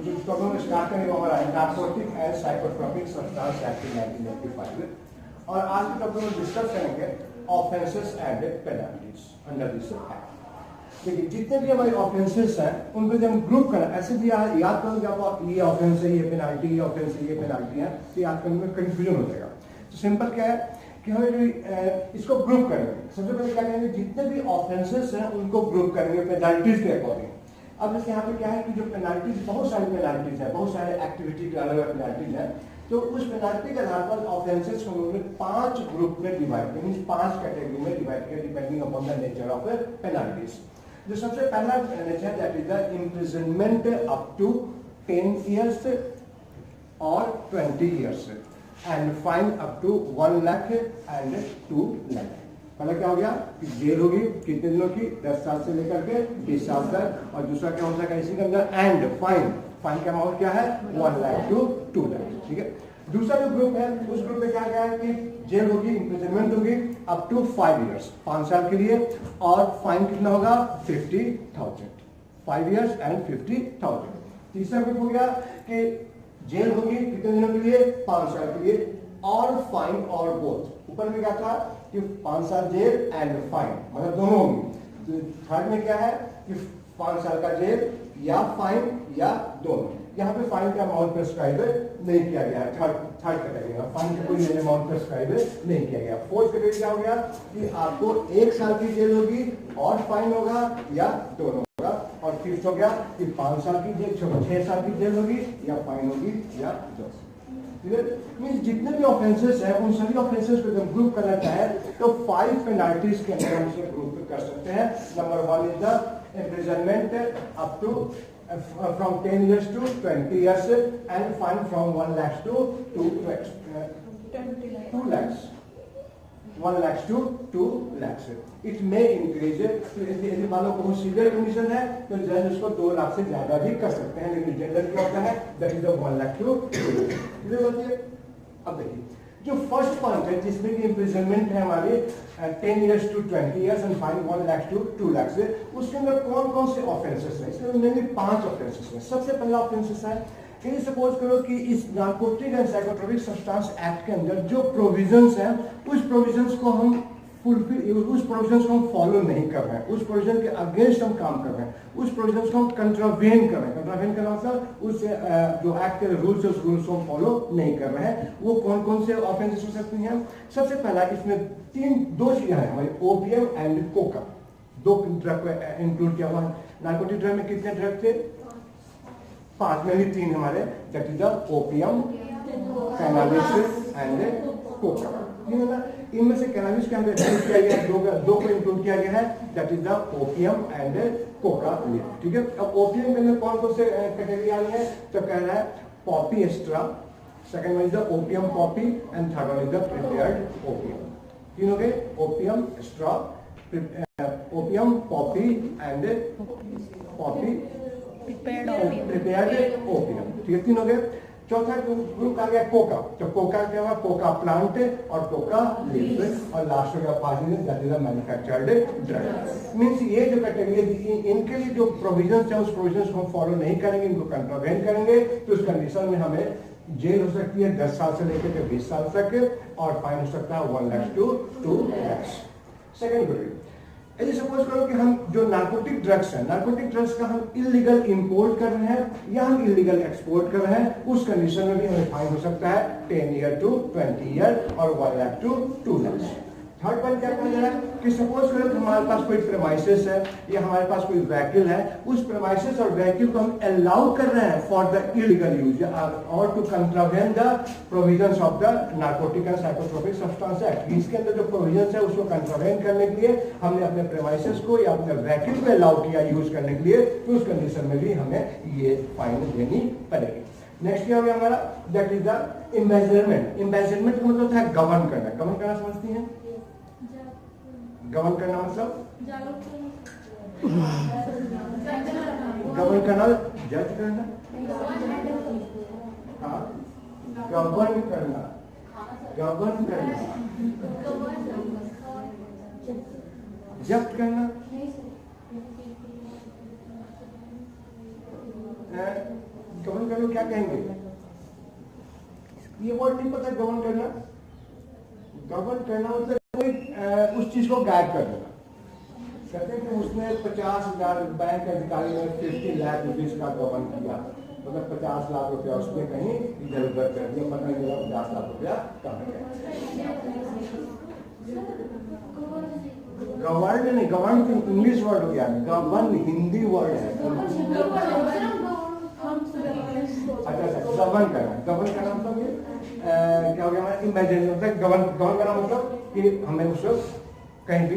जो topic start करेंगे वो हमारा narcotic and psychotropic substance act 1985 और आज के टॉपिक में डिस्कस करेंगे offences and penalties under this act. देखिए जितने भी हमारे ऑफेंसेस हैं उनको जब हम ग्रुप करना ऐसे भी याद करोगे आप ये ऑफेंस है ये पेनल्टी ये ऑफेंस है ये पेनल्टी है तो याद करने में कंफ्यूजन हो जाएगा। तो सिंपल क्या है कि हमें इसको ग्रुप करेंगे। सबसे पहले क्या करेंगे जितने भी ऑफेंसेस हैं उनको ग्रुप करेंगे पेनल्टीज के अकॉर्डिंग। अब जैसे यहाँ पे क्या है कि जो पेनल्टीज बहुत सारी पेनल्टीज है बहुत सारे एक्टिविटी के अलग अलग पेनल्टीज है तो उस पेनल्टी के आधार पर ऑफेंसेस को उन्होंने 5 ग्रुप में डिवाइड किया मींस 5 कैटेगरी में डिवाइड किया depending upon the nature of penalties. जो सबसे पहला nature that is the imprisonment up to 10 years और 20 years and fine up to 1 lakh and 2 lakh. पहला क्या हो गया कि जेल होगी कितने दिनों की 10 साल से लेकर के 20 साल तक और दूसरा क्या हो सकता है इसी के अंदर एंड फाइन का अमाउंट क्या है 1 लाख टू 2 लाख। ठीक है। दूसरा जो ग्रुप है उस ग्रुप में क्या गया है कि जेल होगी इम्प्रिजनमेंट होगी अप टू 5 years 5 साल के लिए और फाइन कितना होगा 50,000 5 years एंड 50,000। तीसरा ग्रुप हो गया कि जेल होगी कितने दिनों के लिए 5 साल के लिए और फाइन और बोथ। ऊपर में क्या था कि 5 साल जेल एंड फाइन मतलब दोनों होंगे। थर्ड में क्या है कि 5 साल का जेल या फाइन या दोनों। यहाँ पे फाइन का अमाउंट प्रेस्क्राइब नहीं किया गया है। थर्ड कैटेगरी में फाइन का कोई अमाउंट प्रेस्क्राइब नहीं किया गया। फोर्थ कैटेगरी क्या हो गया कि आपको 1 साल की जेल होगी और फाइन होगा या दोनों होगा। और फिफ्थ हो गया कि 5 साल की जेल 6 साल की जेल होगी या फाइन होगी या दोनों। मींस जितने भी ऑफेंसेस हैं उन सभी ऑफेंसेस को जब ग्रुप करना चाहे तो 5 पेनल्टीज के अंदर हम इसे ग्रुप कर सकते हैं। Number 1 is the imprisonment up to from 10 years to 20 years and fine from 1 lakh to 2 lakhs 1 lakh to 2 lakhs। It may increase यदि मान लो बहुत सीवियर कंडीशन है तो जज उसको 2 लाख से ज्यादा भी कर सकते हैं लेकिन जनरल क्या होता है that is 1 lakh to 2 lakh। अब देखिए जो फर्स्ट पॉइंट है जिसमें कि इम्प्रिजनमेंट है हमारे 10 years to 20 years and fine 1 lakh to 2 lakh से उसके अंदर कौन कौन से ऑफेंसेस हैं। इसमें मेनली 5 ऑफेंसेस हैं। सबसे पहला ऑफेंसेस है कि सपोज करो कि इस narcotic and psychotropic substance act के अंदर जो प्रोविजंस हैं उस प्रोविजंस को हम उस प्रोविजंस को हम फॉलो नहीं कर रहे हैं उस प्रोविजन के अगेंस्ट हम काम कर रहे हैं उस प्रोविजंस को हम कंट्रावेन कर रहे हैं। कंट्रावेन का मतलब उस जो एक्ट के रूल्स है उस रूल्स को हम फॉलो नहीं कर रहे हैं। वो कौन कौन से ऑफेंसेस हो सकती हैं। सबसे पहला इसमें 2 चीजें हैं हमारी ओपीएम एंड कोका। 2 ड्रग को इंक्लूड किया हुआ है। नार्कोटिक ड्रग में कितने ड्रग थे 5 में भी 3 हमारे that is the opium cannabis and coca. इनमें से कैनाबिस के अंदर इंक्लूड किया गया 2 को इंक्लूड किया गया है that is the opium and coca leaf. ठीक है। अब ओपीएम के अंदर कौन कौन से कैटेगरी आ रही है तो कह रहा है poppy straw second one is the opium poppy and third one is the prepared opium. तीनों के opium straw opium poppy and poppy prepared opium. ठीक है तीनों के। चौथा ग्रुप आ गया कोका। तो कोका क्या हुआ कोका प्लांट और कोका लीफ और लास्ट हो गया partisan that is the manufactured drug. Means ये जो कैटेगरी इनके लिए जो प्रोविजंस है उस प्रोविजंस को हम फॉलो नहीं करेंगे इनको कंट्रावेन करेंगे तो उस कंडीशन में हमें जेल हो सकती है 10 साल से लेकर के 20 साल तक और फाइन हो सकता है 1 lakh to 2 lakhs। Second group यदि सपोज करो कि हम जो नार्कोटिक ड्रग्स है नार्कोटिक ड्रग्स का हम इलीगल इंपोर्ट कर रहे हैं या हम इलीगल एक्सपोर्ट कर रहे हैं उस कंडीशन में भी हमें फाइन हो सकता है 10 year to 20 year और 1 lakh to 2 lakhs। Third point क्या कहना है कि सपोज करो कि हमारे पास कोई प्रेमाइसिस है या हमारे पास कोई व्हीकल है उस प्रेमाइसिस और व्हीकल को हम अलाउ कर रहे हैं फॉर द इलीगल यूज और to contravene the provisions of the narcotic and psychotropic substance act. इसके अंदर जो प्रोविजंस है उसको कंट्रावेन करने के लिए हमने अपने प्रेमाइसिस को या अपने व्हीकल को अलाउ किया यूज करने के लिए तो उस कंडीशन में भी हमें ये फाइन देनी पड़ेगी। नेक्स्ट क्या हो गया हमारा दैट इज द इम्बेजलमेंट। इम्बेजलमेंट का मतलब है गवर्न करना। गवर्न करना समझती हैं गवर्न करना मतलब गवर्न करना जज करना गवर्न करना जब्त करना गवर्न करना क्या कहेंगे? ये वर्ड नहीं पता गवर्न करना? गवर्न करना मतलब कोई उस चीज को गायब कर देना। कहते हैं कि उसने 50,000 बैंक अधिकारी ने 50 लाख रुपीज का गवर्न किया, मतलब 50 लाख रुपया उसने कहीं इधर उधर कर दिया, पता नहीं चला 50 लाख रुपया कहाँ गया। गवर्न नहीं, गवर्न तो इंग्लिश वर्ड हो गया, गवर्न हिंदी वर्ड है। अच्छा, गवर्न करना मतलब ये क्या हो गया? इमेजिन मतलब गवर्न करना मतलब कि हमें उसको कहीं भी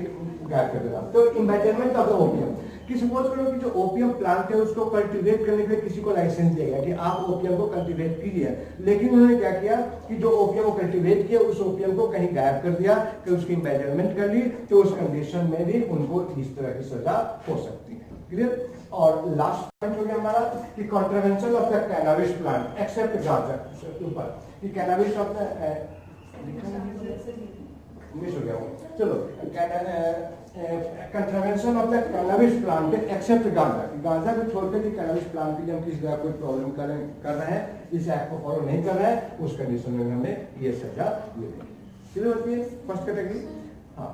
गायब कर देना। तो इमेजिनमेंट ऑफ द ओपियम कि सपोज करो कि जो ओपियम प्लांट है उसको कल्टीवेट करने के लिए किसी को लाइसेंस दिया गया कि आप ओपियम को कल्टीवेट कीजिए, लेकिन उन्होंने क्या किया कि जो ओपियम को कल्टीवेट किया उस ओपियम को कहीं गायब कर दिया, कि उसकी इमेजरमेंट कर ली, तो उस कंडीशन में भी उनको इस तरह की सजा हो सकती है। क्लियर? और लास्ट पॉइंट हो गया हमारा कि contravention of the cannabis plant except ganja के ऊपर कि कैनाबिस ऑफ द मिस हो गया वो, चलो contravention of the cannabis plant except ganja, गांजा को छोड़कर कि कैनाबिस प्लांट के लिए हम किसी तरह कोई प्रॉब्लम कर रहे हैं, इस एक्ट को फॉलो नहीं कर रहे हैं, उस कंडीशन में हमें ये सजा मिलेगी। चलिए होती है फर्स्ट कैटेगरी। हाँ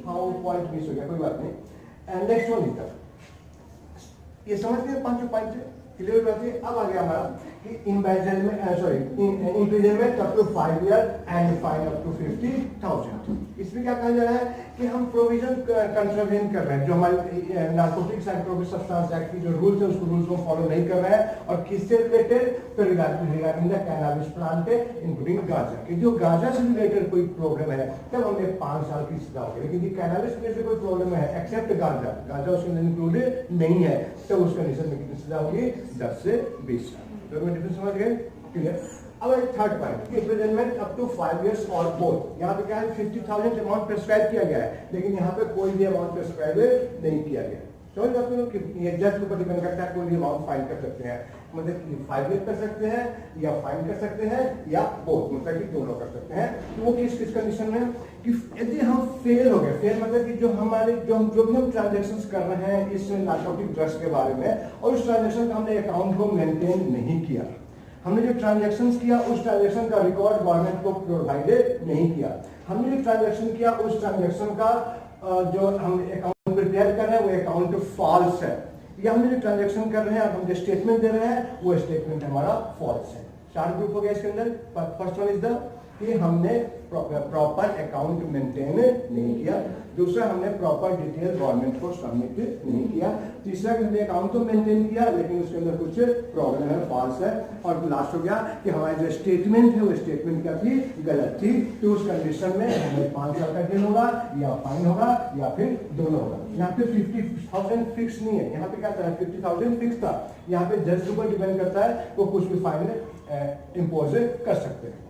वो पॉइंट मिस हो गया, कोई बात नहीं। नेक्स्ट वन इधर ये समझ गए पांचों पॉइंट क्लियर हो जाती है। अब आ गया हमारा कि imprisonment up to 5 year and fine up to 50,000। इसमें क्या कहा जा रहा है कि हम प्रोविजन कंट्रावेन कर रहे हैं, जो हमारे नार्कोटिक्स एक्ट और सब्सटेंस एक्ट की जो रूल्स है उसको रूल्स को फॉलो नहीं कर रहे हैं। और किससे रिलेटेड? तो regarding the cannabis plant including गांजा, कि जो गांजा से रिलेटेड कोई प्रॉब्लम है तब हमें 5 साल की सजा होगी, लेकिन कैनाबिस में से कोई प्रॉब्लम है एक्सेप्ट गांजा उसमें इंक्लूडेड नहीं है, तो उस कंडीशन में कितनी सजा होगी? 10 से 20 साल। तो मैं डिफरेंस समझ गए? क्लियर? अब एक थर्ड पॉइंट कि इम्प्रिजनमेंट अप टू 5 इयर्स और बोथ। यहाँ पे क्या है? 50,000 अमाउंट प्रेस्क्राइब किया गया है, लेकिन यहाँ पे कोई भी अमाउंट प्रेस्क्राइब नहीं किया गया। समझ जाते हो कि ये जज के ऊपर डिपेंड करता है, कोई भी अमाउंट फाइन कर सकते हैं, मतलब 5 ईयर कर सकते हैं या फाइन कर सकते हैं या बोथ, मतलब कि दोनों कर सकते हैं। तो वो किस कंडीशन में कि यदि हम फेल हो गए, फेल मतलब कि जो भी हम ट्रांजेक्शन कर रहे हैं इस नार्कोटिक ड्रग्स के बारे में, और उस ट्रांजेक्शन का हमने अकाउंट को मेंटेन नहीं किया, हमने जो ट्रांजैक्शन किया उस ट्रांजैक्शन का रिकॉर्ड गवर्नमेंट को प्रोवाइड नहीं किया, हमने जो ट्रांजैक्शन किया उस ट्रांजैक्शन का जो हम अकाउंट प्रिपेयर कर रहे हैं वो अकाउंट फॉल्स है, या हमने जो ट्रांजैक्शन कर रहे हैं हम जो स्टेटमेंट दे रहे हैं वो स्टेटमेंट हमारा फॉल्स है। 4 ग्रुप हो गया इसके अंदर। फर्स्ट वन इज द कि हमने प्रॉपर अकाउंट मेंटेन नहीं किया, दूसरा हमने प्रॉपर डिटेल गवर्नमेंट को सबमिट नहीं किया, तीसरा कि हमने अकाउंट तो मेंटेन किया लेकिन उसके अंदर कुछ प्रॉब्लम है, फॉल्स है, और लास्ट हो गया कि हमारी जो स्टेटमेंट है वो स्टेटमेंट क्या थी? गलत थी। तो उस कंडीशन में हमें 5 साल का जेल होगा या फाइन होगा या फिर दोनों होगा। यहाँ पे 50,000 फिक्स नहीं है, यहाँ पे क्या था? 50,000 फिक्स था, यहाँ पे जज के ऊपर डिपेंड करता है, वो कुछ भी फाइन इम्पोज कर सकते हैं।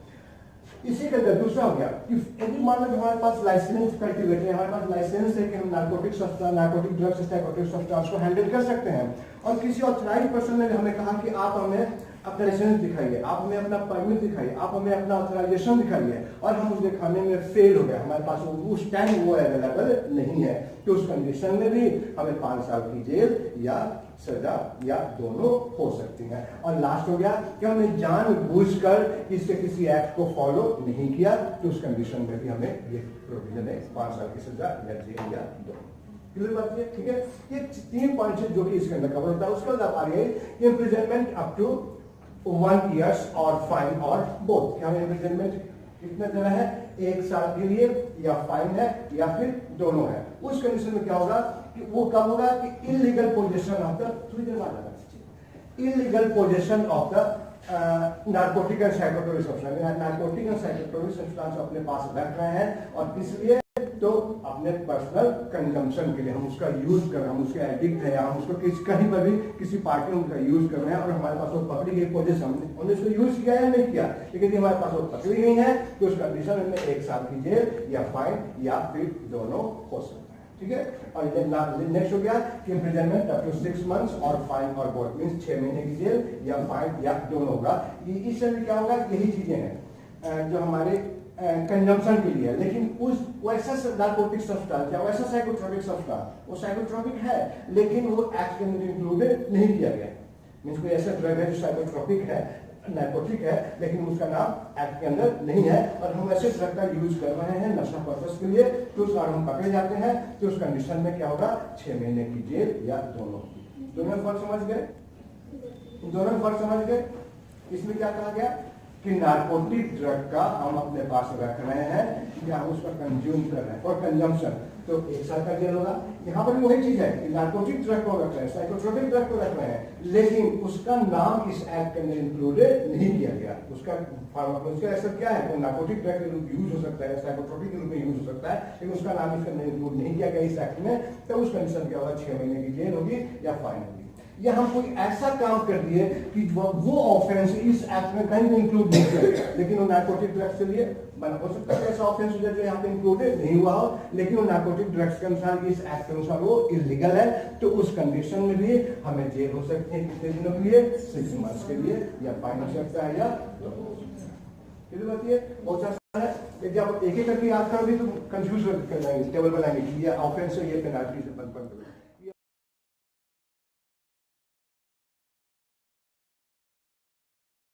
इसी के अंदर दूसरा हो गया कि यदि मान लो हमारे पास लाइसेंस कल्टीवेटर है, हमारे पास लाइसेंस है कि हम नार्कोटिक ड्रग्स साइकोट्रोपिक सब्सटेंस को हैंडल कर सकते हैं, और किसी ऑथराइज्ड पर्सन ने हमें कहा कि आप हमें अपना लाइसेंस दिखाइए, आप हमें अपना परमिट दिखाइए, आप हमें अपना ऑथराइजेशन दिखाइए, और हम उसे दिखाने में फेल हो गए, हमारे पास उस टाइम वो अवेलेबल नहीं है, तो उस कंडीशन में भी हमें 5 साल की जेल या सजा या दोनों हो सकती है। और लास्ट हो गया कि हमने जानबूझकर इसके किसी एक्ट को फॉलो नहीं किया, तो उस कंडीशन में भी हमें ये प्रोविजन है 5 साल की सजा या जेल या दोनों। क्लियर बात है? ठीक है, ये 3 पॉइंट है जो कि इसके अंदर कवर होता है। उसके बाद आ रही है इम्प्रिजनमेंट अप टू 1 ईयर्स और फाइन और बोथ। क्या इम्प्रिजनमेंट कितना देना है? 1 साल के लिए, या फाइन है या फिर दोनों है। उस कंडीशन में क्या होगा कि वो कब होगा कि इलीगल पोजेशन ऑफ द, थोड़ी देर बाद illegal possession of the narcotic and psychotropic substance. Narcotic and psychotropic substance अपने पास रख रहे हैं, और इसलिए तो अपने पर्सनल कंजम्पशन के लिए हम उसका यूज कर रहे हैं, हम उसके एडिक्ट है, हम उसको कहीं पर भी किसी पार्टी में उनका यूज कर रहे हैं, और हमारे पास वो पकड़ी गई पोजीशन, हमने उसको यूज किया या नहीं किया, लेकिन हमारे पास वो पकड़ी गई है, तो उस कंडीशन में 1 साल की जेल या फाइन या फिर दोनों हो सकता है। ठीक है, और नेक्स्ट हो गया कि इम्प्रिजनमेंट अप टू 6 मंथ्स और फाइन और बोथ मींस 6 महीने की जेल या फाइन या दोनों होगा। इससे क्या होगा? यही चीजें हैं जो हमारे कंजम्पशन के लिए, लेकिन उस वैसा नार्कोटिक सब्सटेंस या वैसा साइकोट्रोपिक सब्सटेंस, वो साइकोट्रोपिक है लेकिन वो एक्ट के अंदर इंक्लूडेड नहीं किया गया। मीन्स कोई ऐसा ड्रग है जो साइकोट्रोपिक है, नार्कोटिक है, लेकिन उसका नाम एक्ट के अंदर नहीं है और हम ऐसे ड्रग का यूज कर रहे हैं नशा पर्पस के लिए, तो उस हम पकड़े जाते हैं तो उस कंडीशन में क्या होगा, 6 महीने की जेल या दोनों फर्क समझ गए, दोनों फर्क समझ गए। इसमें क्या कहा गया कि नार्कोटिक ड्रग का हम अपने पास रख रहे हैं या हम उसका कंज्यूम कर रहे हैं और कंजम्पशन, तो 1 साल का जेल होगा। यहाँ पर भी वही चीज है कि नार्कोटिक ड्रग को रख रहे हैं, साइकोट्रोपिक ड्रग को रख रहे हैं, लेकिन उसका नाम इस एक्ट के अंदर इंक्लूडेड नहीं किया गया। उसका ऐसा क्या है, वो नार्कोटिक ड्रग के रूप में यूज हो सकता है, साइकोट्रोपिक के रूप में यूज हो सकता है, लेकिन उसका नाम इसके अंदर इंक्लूड नहीं किया गया इस एक्ट में, तो उस कंडीशन क्या होगा, 6 महीने की जेल होगी या फाइन होगी। या हम कोई ऐसा काम कर दिए कि वो ऑफेंस इस एक्ट में कहीं भी इंक्लूड नहीं किया गया, लेकिन वो नार्कोटिक ड्रग्स के लिए हो सकता है ऐसा ऑफेंस जो यहाँ पे इंक्लूडेड नहीं हुआ हो, लेकिन वो नार्कोटिक ड्रग्स के अनुसार इस एक्ट के अनुसार वो इलीगल है, तो उस कंडीशन में भी हमें जेल हो सकती है कितने दिनों के लिए, 6 मंथ्स के लिए, या फाइन हो सकता है या बहुत सारा है। जब एक एक करके याद करोगे तो कंफ्यूज कर जाएंगे, टेबल बनाएंगे कि ये ऑफेंस है, ये पेनाल्टी से बंद कर